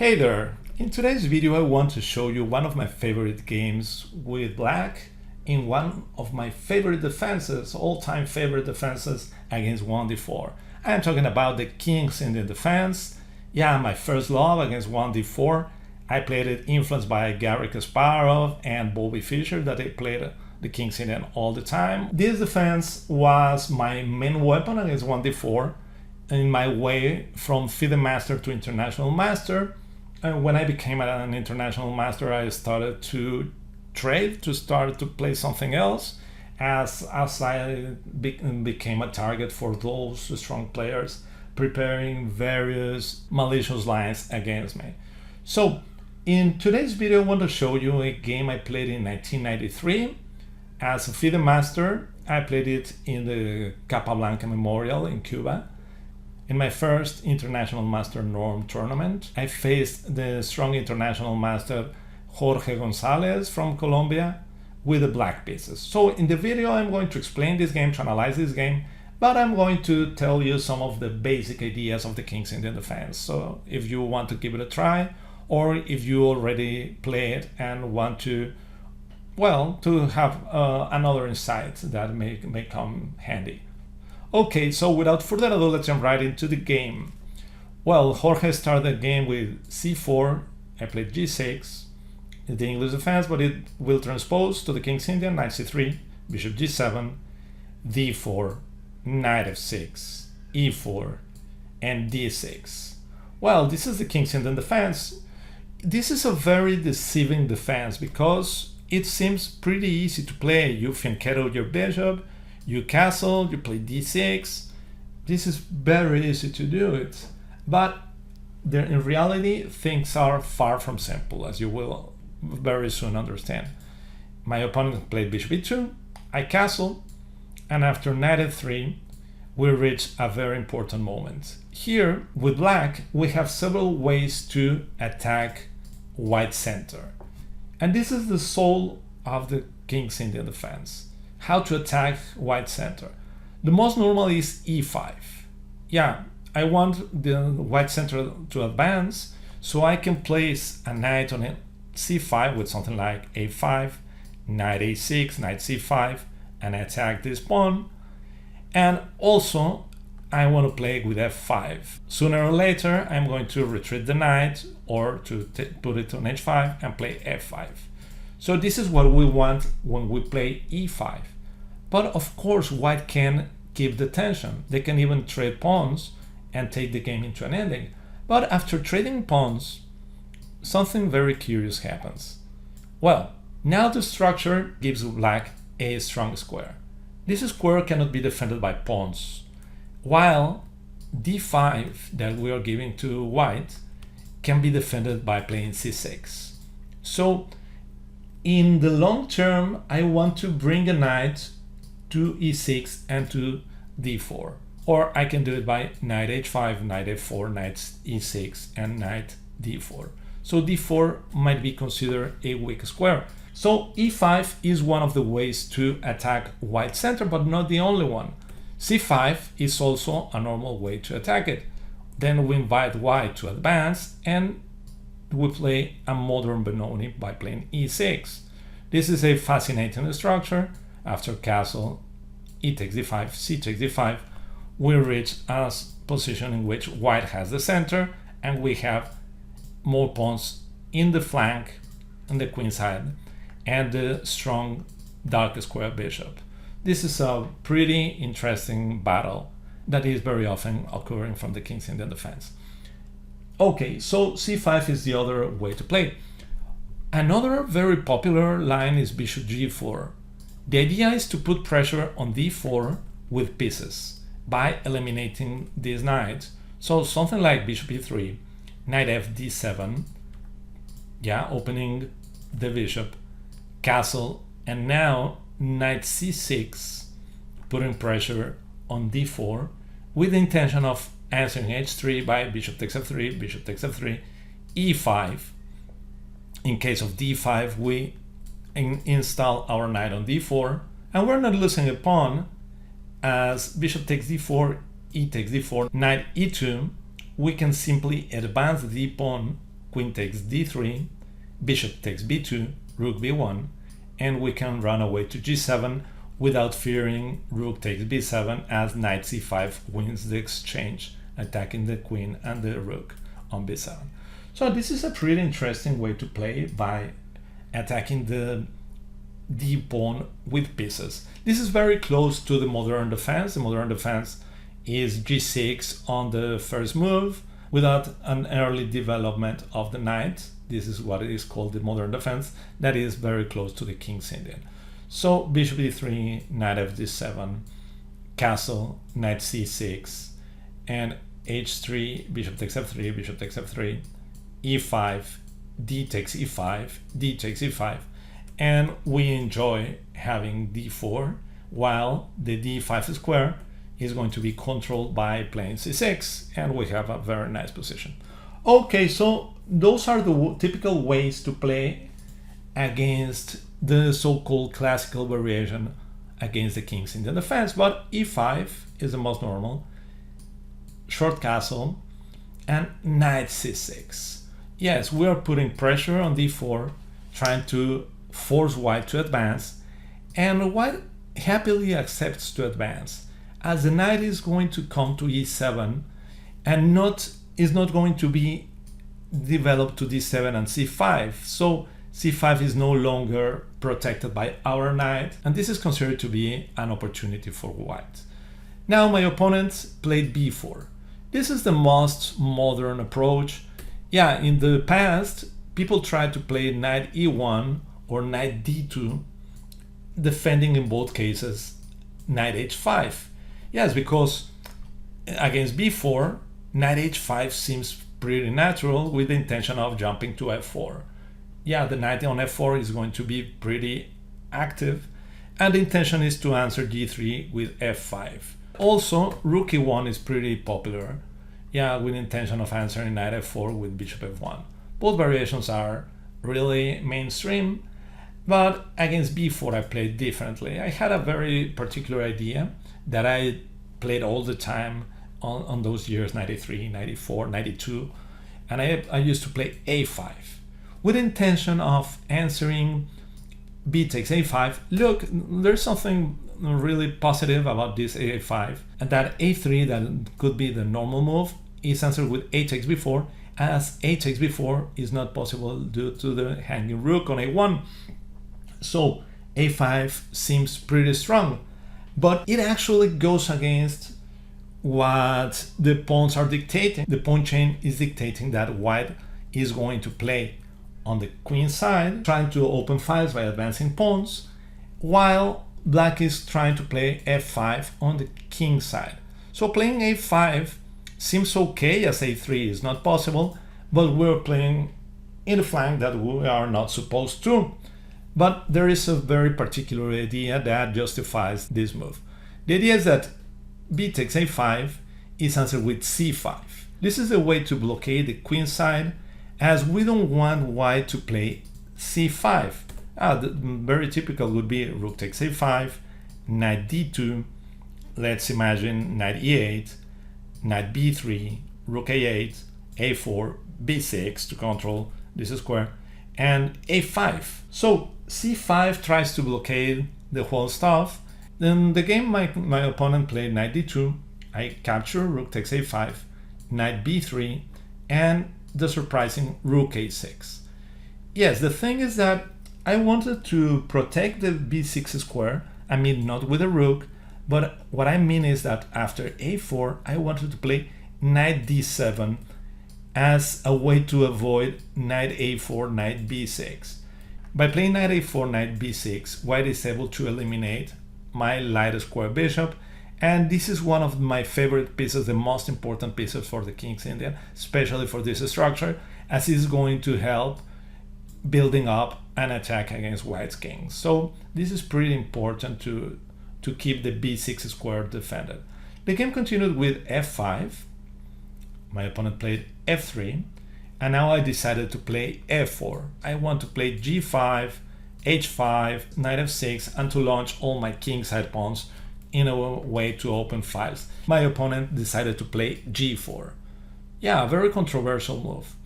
Hey there! In today's video I want to show you one of my favorite games with black in one of my favorite defenses, all-time favorite defenses against 1d4. I am talking about the King's Indian defense. Yeah, my first love against 1d4. I played it influenced by Gary Kasparov and Bobby Fischer, that they played the King's Indian all the time. This defense was my main weapon against 1d4 in my way from FIDE Master to International Master. And when I became an International Master, I started to trade, to start to play something else, as I became a target for those strong players preparing various malicious lines against me. So in today's video I want to show you a game I played in 1993 as a FIDE Master. I played it in the Capablanca Memorial in Cuba. In my first International Master Norm tournament, I faced the strong International Master Jorge González from Colombia with the black pieces. So in the video I'm going to explain this game, to analyze this game, but I'm going to tell you some of the basic ideas of the King's Indian defense. So if you want to give it a try, or if you already play it and want to, well, to have another insight that may come handy. Okay, so without further ado, let's jump right into the game. Well, Jorge started the game with c4, I played g6, the English defense, but it will transpose to the King's Indian, knight c3, bishop g7, d4, knight f6, e4, and d6. Well, this is the King's Indian defense. This is a very deceiving defense because it seems pretty easy to play. You fianchetto your bishop, you castle, you play d6. This is very easy to do it, but in reality things are far from simple, as you will very soon understand. My opponent played bishop e2, I castle, and after knight f3 we reach a very important moment. Here with black we have several ways to attack white center, and this is the soul of the King's Indian defense. How to attack white center. The most normal is e5. Yeah, I want the white center to advance, so I can place a knight on c5 with something like a5, knight a6, knight c5, and attack this pawn. And also I want to play with f5. Sooner or later I'm going to retreat the knight or to put it on h5 and play f5. So this is what we want when we play e5. But of course white can keep the tension. They can even trade pawns and take the game into an ending. But after trading pawns, something very curious happens. Well, now the structure gives black a strong square. This square cannot be defended by pawns, while d5 that we are giving to white can be defended by playing c6. So in the long term, I want to bring a knight to e6 and to d4. Or I can do it by knight h5, knight f4, knight e6, and knight d4. So d4 might be considered a weak square. So e5 is one of the ways to attack white center, but not the only one. c5 is also a normal way to attack it. Then we invite white to advance, and we play a modern Benoni by playing e6. This is a fascinating structure. After castle, e takes d5, c takes d5, we reach a position in which white has the center, and we have more pawns in the flank, on the queen side, and the strong dark square bishop. This is a pretty interesting battle that is very often occurring from the King's Indian defense. Okay, so c5 is the other way to play. Another very popular line is bishop g4. The idea is to put pressure on d4 with pieces by eliminating these knights. So something like bishop e3, knight f d7, yeah, opening the bishop, castle, and now knight c6, putting pressure on d4 with the intention of answering h3 by bishop takes f3, bishop takes f3, e5. In case of d5, we install our knight on d4, and we're not losing a pawn, as bishop takes d4, e takes d4, knight e2, we can simply advance the pawn queen takes d3, bishop takes b2, rook b1, and we can run away to g7 without fearing rook takes b7, as knight c5 wins the exchange, attacking the queen and the rook on b7. So this is a pretty interesting way to play by attacking the d pawn with pieces. This is very close to the modern defense. The modern defense is g6 on the first move without an early development of the knight. This is what is called the modern defense. That is very close to the King's Indian. So bishop d3, knight fd7, castle, knight c6, and h3, bishop takes f3, bishop takes f3, e5, d takes e5, d takes e5, and we enjoy having d4 while the d5 square is going to be controlled by playing c6, and we have a very nice position. Okay, so those are the typical ways to play against the so-called classical variation against the King's Indian defense, but e5 is the most normal, short castle, and knight c6. Yes, we are putting pressure on d4, trying to force white to advance, and white happily accepts to advance, as the knight is going to come to e7 and is not going to be developed to d7 and c5. So c5 is no longer protected by our knight, and this is considered to be an opportunity for white. Now my opponent played b4. This is the most modern approach. Yeah, in the past, people tried to play knight e1 or knight d2, defending in both cases knight h5. Yes, because against b4, knight h5 seems pretty natural with the intention of jumping to f4. Yeah, the knight on f4 is going to be pretty active, and the intention is to answer d3 with f5. Also, rook e1 is pretty popular. Yeah, with the intention of answering knight f4 with bishop f1. Both variations are really mainstream, but against b4 I played differently. I had a very particular idea that I played all the time on those years, 93, 94, 92, and I used to play a5 with intention of answering b takes a5. Look, there's something really positive about this a5, and that a3, that could be the normal move, is answered with a takes b4, as a takes b4 is not possible due to the hanging rook on a1. So a5 seems pretty strong, but it actually goes against what the pawns are dictating. The pawn chain is dictating that white is going to play on the queen side, trying to open files by advancing pawns, while black is trying to play f5 on the king side. So playing a5 seems okay, as a3 is not possible, but we're playing in the flank that we are not supposed to. But there is a very particular idea that justifies this move. The idea is that b takes a5 is answered with c5. This is a way to blockade the queen side, as we don't want white to play c5. The very typical would be rook takes a5, knight d2, let's imagine knight e8, knight b3, rook a8, a4, b6 to control this square, and a5. So c5 tries to blockade the whole stuff. In the game, my opponent played knight d2, I capture, rook takes a5, knight b3, and the surprising rook a6. Yes, the thing is that I wanted to protect the b6 square. I mean, not with a rook, but what I mean is that after a4, I wanted to play knight d7 as a way to avoid knight a4, knight b6. By playing knight a4, knight b6, white is able to eliminate my light square bishop, and this is one of my favorite pieces, the most important pieces for the King's Indian, especially for this structure, as it's going to help building up an attack against white's king. So this is pretty important to keep the b6 square defended. The game continued with f5. My opponent played f3, and now I decided to play f4. I want to play g5, h5, knight f6, and to launch all my kingside pawns in a way to open files. My opponent decided to play g4. Yeah, a very controversial move.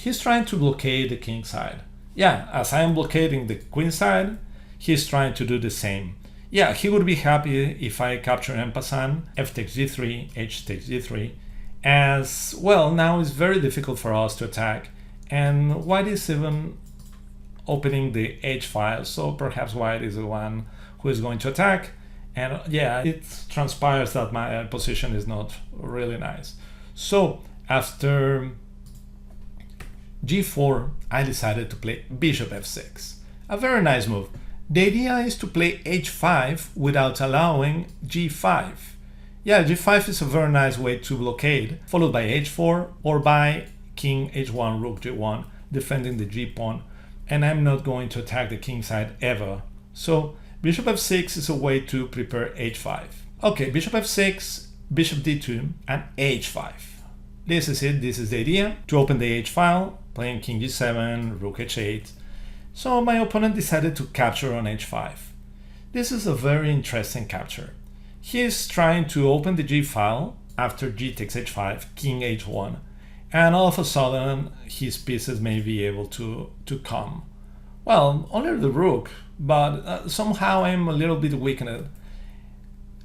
he's trying to blockade the king side. Yeah, as I am blockading the queen side, he's trying to do the same. Yeah, he would be happy if I capture en passant, f takes g3, h takes g3, as well. Now it's very difficult for us to attack, and white is even opening the h file, so perhaps white is the one who is going to attack. And yeah, it transpires that my position is not really nice. So after g4, I decided to play bishop f6. A very nice move. The idea is to play h5 without allowing g5. Yeah, g5 is a very nice way to blockade, followed by h4 or by king h1, rook g1, defending the g pawn. And I'm not going to attack the king side ever. So bishop f6 is a way to prepare h5. Okay, bishop f6, bishop d2, and h5. This is it, this is the idea. To open the h file, playing king g7, rook h8. So my opponent decided to capture on h5. This is a very interesting capture. He is trying to open the g file after g takes h5, king h1. And all of a sudden, his pieces may be able to come. Well, only the rook, but somehow I'm a little bit weakened.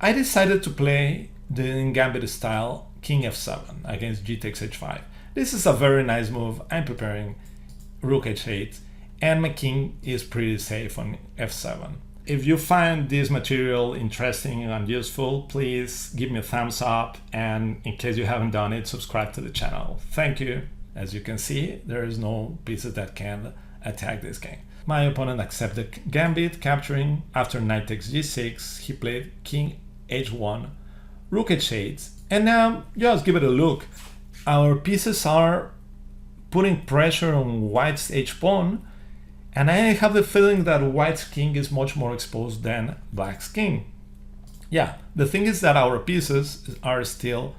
I decided to play the gambit style king f7 against g takes h5. This is a very nice move. I'm preparing rook h8, and my king is pretty safe on f7. If you find this material interesting and useful, please give me a thumbs up, and in case you haven't done it, subscribe to the channel. Thank you. As you can see, there is no pieces that can attack this king. My opponent accepted the gambit, capturing. After knight takes g6, he played king h1, rook h8, and now just give it a look. Our pieces are putting pressure on white's h-pawn, and I have the feeling that white's king is much more exposed than black's king. Yeah, the thing is that our pieces are still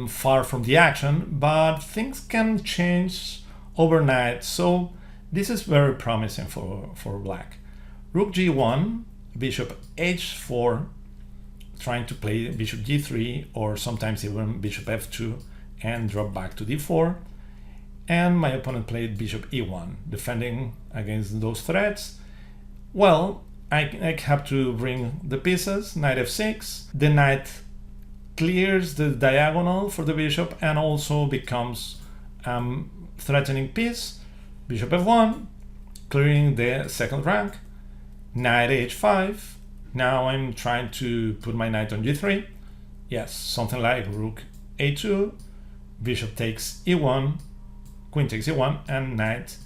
far from the action, but things can change overnight, so this is very promising for black. Rook g1, bishop h4, trying to play bishop g3, or sometimes even bishop f2, and drop back to d4. And my opponent played bishop e1, defending against those threats. Well, I have to bring the pieces, knight f6. The knight clears the diagonal for the bishop and also becomes threatening piece. Bishop f1, clearing the second rank. Knight h5. Now I'm trying to put my knight on g3. Yes, something like rook a2, bishop takes e1, queen takes e1, and knight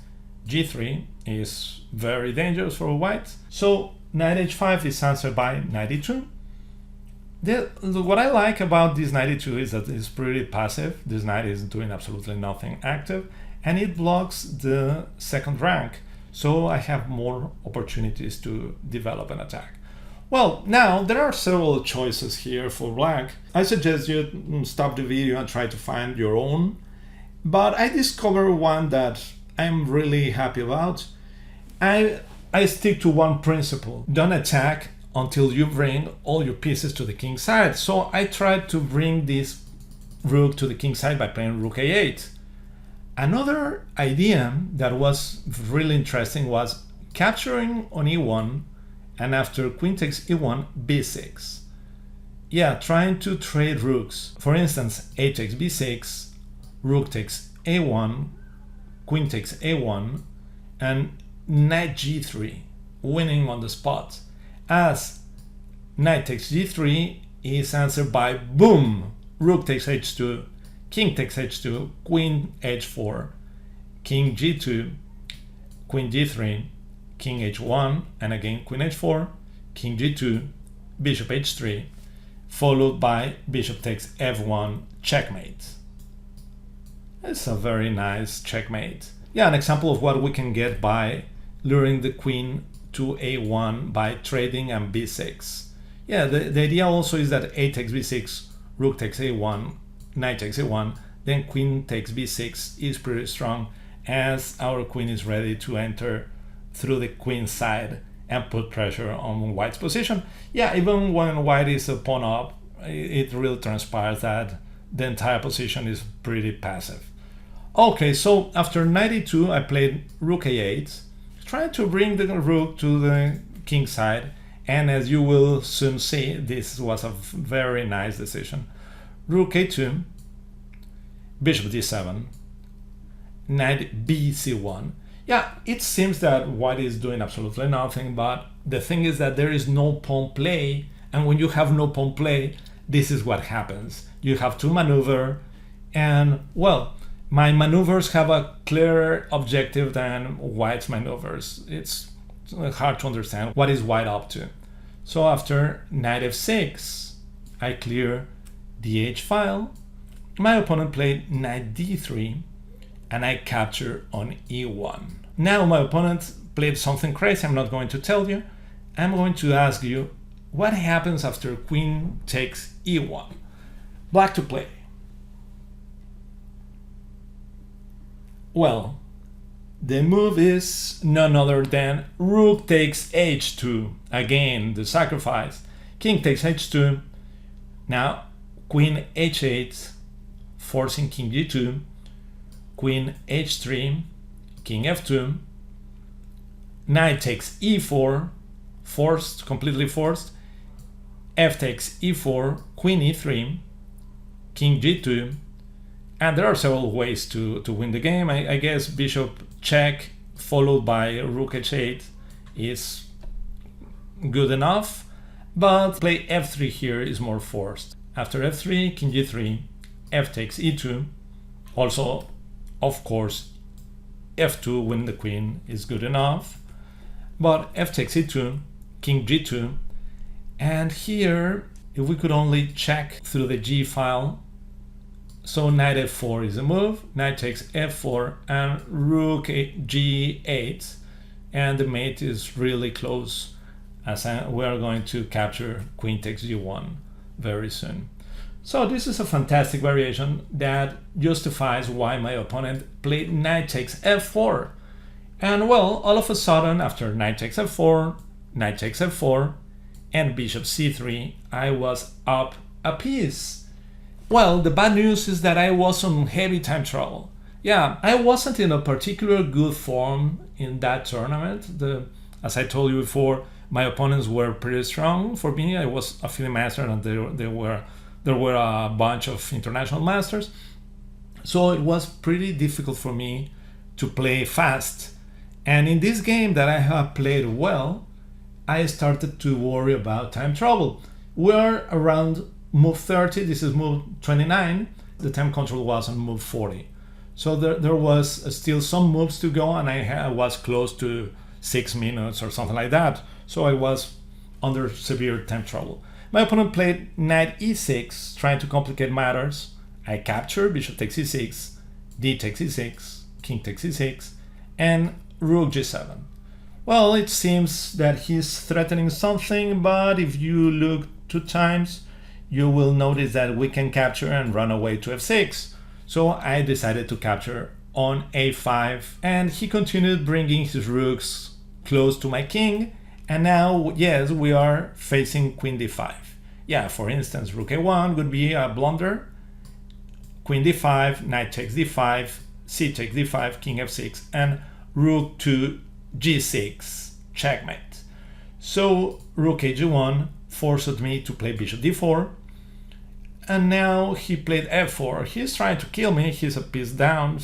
g3 is very dangerous for white. So knight h5 is answered by knight e2. What I like about this knight e2 is that it's pretty passive. This knight is doing absolutely nothing active, and it blocks the second rank, so I have more opportunities to develop an attack. Well, now there are several choices here for black. I suggest you stop the video and try to find your own, but I discovered one that I'm really happy about. I stick to one principle: don't attack until you bring all your pieces to the king side. So I tried to bring this rook to the king side by playing rook a8. Another idea that was really interesting was capturing on e1, and after queen takes e1, b6. Yeah, trying to trade rooks. For instance, a takes b6, rook takes a1, queen takes a1, and knight g3, winning on the spot. As knight takes g3 is answered by boom, rook takes h2, king takes h2, queen h4, king g2, queen g3, king h1, and again queen h4, king g2, bishop h3, followed by bishop takes f1, checkmate. It's a very nice checkmate. Yeah, an example of what we can get by luring the queen to a1 by trading and b6. Yeah, the idea also is that a takes b6, rook takes a1, knight takes a1, then queen takes b6 is pretty strong, as our queen is ready to enter through the queen side and put pressure on white's position. Yeah, even when white is a pawn up, it really transpires that the entire position is pretty passive. Okay, so after knight e2, I played rook a8, trying to bring the rook to the king side, and as you will soon see, this was a very nice decision. Rook a2, bishop d7, knight bc1. Yeah, it seems that white is doing absolutely nothing, but the thing is that there is no pawn play, and when you have no pawn play, this is what happens. You have to maneuver, and well, my maneuvers have a clearer objective than white's maneuvers. It's hard to understand what is white up to. So after knight f6, I clear the h file. My opponent played knight d3, and I capture on e1. Now my opponent played something crazy. I'm not going to tell you. I'm going to ask you what happens after queen takes e1. Black to play. Well, the move is none other than rook takes h2. Again, the sacrifice. King takes h2. Now, queen h8, forcing king g2. Queen h3, king f2. Knight takes e4, forced, completely forced. F takes e4, queen e3, king g2. And there are several ways to win the game. I guess bishop check followed by rook h8 is good enough, but play f3 here is more forced. After f3, king g3, f takes e2. Also, of course, f2 win the queen is good enough, but f takes e2, king g2, and here if we could only check through the g file. So knight f4 is a move, knight takes f4 and rook g8, and the mate is really close as we are going to capture queen takes g1 very soon. So this is a fantastic variation that justifies why my opponent played knight takes f4. And well, all of a sudden after knight takes f4, knight takes f4, and bishop c3, I was up a piece. Well, the bad news is that I was on heavy time trouble. Yeah, I wasn't in a particular good form in that tournament. As I told you before, my opponents were pretty strong for me. I was a FIDE master and there were a bunch of international masters. So it was pretty difficult for me to play fast. And in this game that I have played well, I started to worry about time trouble. We're around move 30, this is move 29, the time control was on move 40. So there was still some moves to go, and I was close to 6 minutes or something like that. So I was under severe time trouble. My opponent played knight e6, trying to complicate matters. I capture, bishop takes e6, d takes e6, king takes e6, and rook g7. Well, it seems that he's threatening something, but if you look 2 times, you will notice that we can capture and run away to f6. So I decided to capture on a5, and he continued bringing his rooks close to my king, and now, yes, we are facing queen d5. Yeah, for instance, rook a1 would be a blunder, queen d5, knight takes d5, c takes d5, king f6, and rook to g6, checkmate. So rook a1 forced me to play bishop d4, and now he played f4. He's trying to kill me. He's a piece down,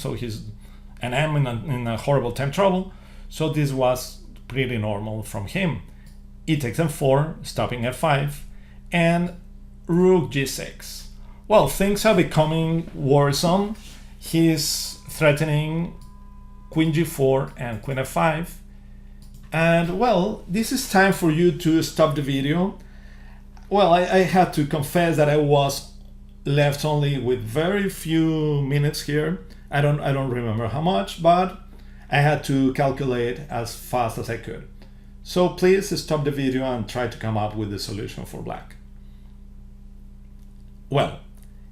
and I'm in a horrible time trouble. So this was pretty normal from him. E takes f4, stopping f5, and rook g6. Well, things are becoming worrisome. He's threatening queen g4 and queen f5. And well, this is time for you to stop the video. Well, I had to confess that I was left only with very few minutes here. I don't remember how much, but I had to calculate as fast as I could. So please stop the video and try to come up with the solution for black. Well,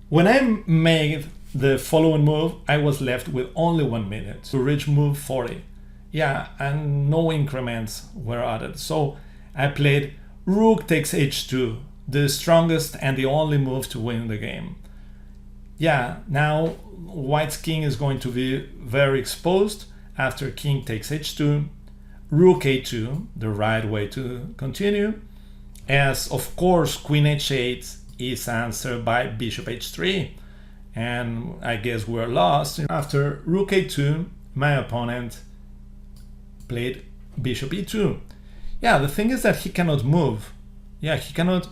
when I made the following move, I was left with only 1 minute to reach move 40. Yeah, and no increments were added. So I played rook takes h2, the strongest and the only move to win the game. Yeah, now white's king is going to be very exposed after king takes h2, rook a2, the right way to continue, as of course queen h8 is answered by bishop h3, and I guess we're lost. After rook a2, my opponent played bishop e2. Yeah, the thing is that he cannot move. Yeah, he cannot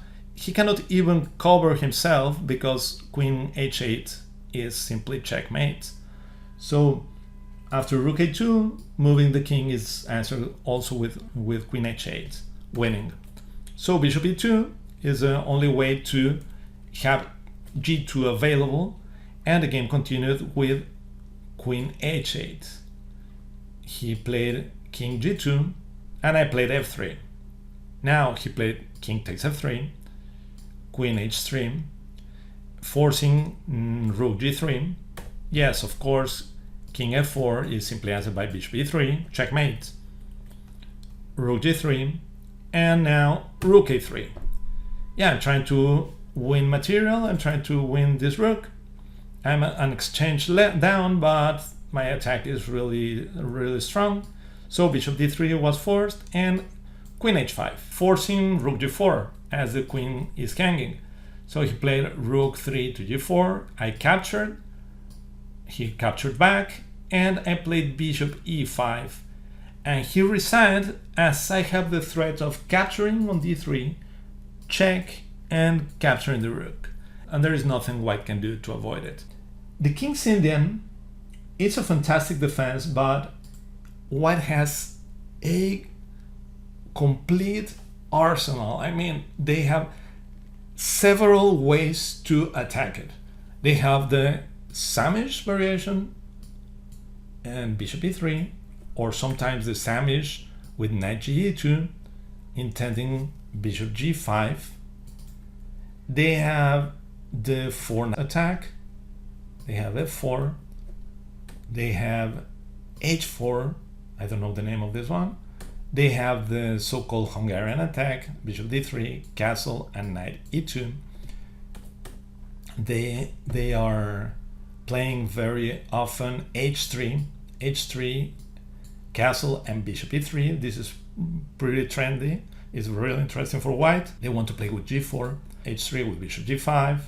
even cover himself because queen h8 is simply checkmate. So after rook a2, moving the king is answered also with queen h8, winning. So bishop e2 is the only way to have g2 available, and the game continued with queen h8. He played king g2, and I played f3. Now he played king takes f3, queen h3, forcing rook g3. Yes, of course, king f4 is simply answered by bishop e3, checkmate. Rook g3, and now rook a3. Yeah, I'm trying to win material, I'm trying to win this rook. I'm an exchange down, but my attack is really strong. So bishop d3 was forced, and queen h5, forcing rook g4 as the queen is hanging. So he played rook 3 to g4, I captured, he captured back, and I played bishop e5. And he resigned as I have the threat of capturing on d3, check, and capturing the rook. And there is nothing white can do to avoid it. The King's Indian, it's a fantastic defense, but white has a complete arsenal. I mean, they have several ways to attack it. They have the Samish variation and bishop e3, or sometimes the Samish with knight ge2, intending bishop g5. They have the 4 attack, they have f4, they have h4, I don't know the name of this one. They have the so-called Hungarian attack, bishop d3, castle, and knight e2. They are playing very often h3, castle, and bishop e3. This is pretty trendy. It's really interesting for white. They want to play with g4, h3 with bishop g5.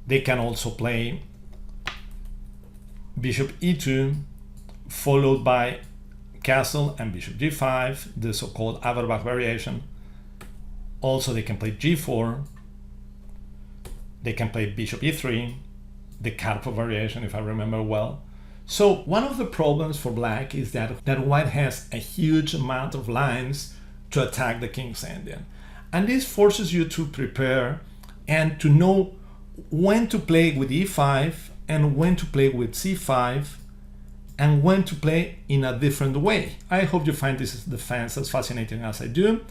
They can also play bishop e2 followed by castle and bishop g5, the so-called Averbach variation. Also they can play g4, they can play bishop e3, the Karpov variation if I remember well. So one of the problems for black is that white has a huge amount of lines to attack the King's Indian, and this forces you to prepare and to know when to play with e5 and when to play with c5 and when to play in a different way. I hope you find this defense as fascinating as I do.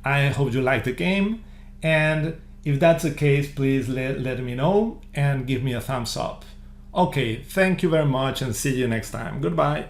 I hope you like the game, and if that's the case, please let me know and give me a thumbs up. Okay, thank you very much and see you next time. Goodbye.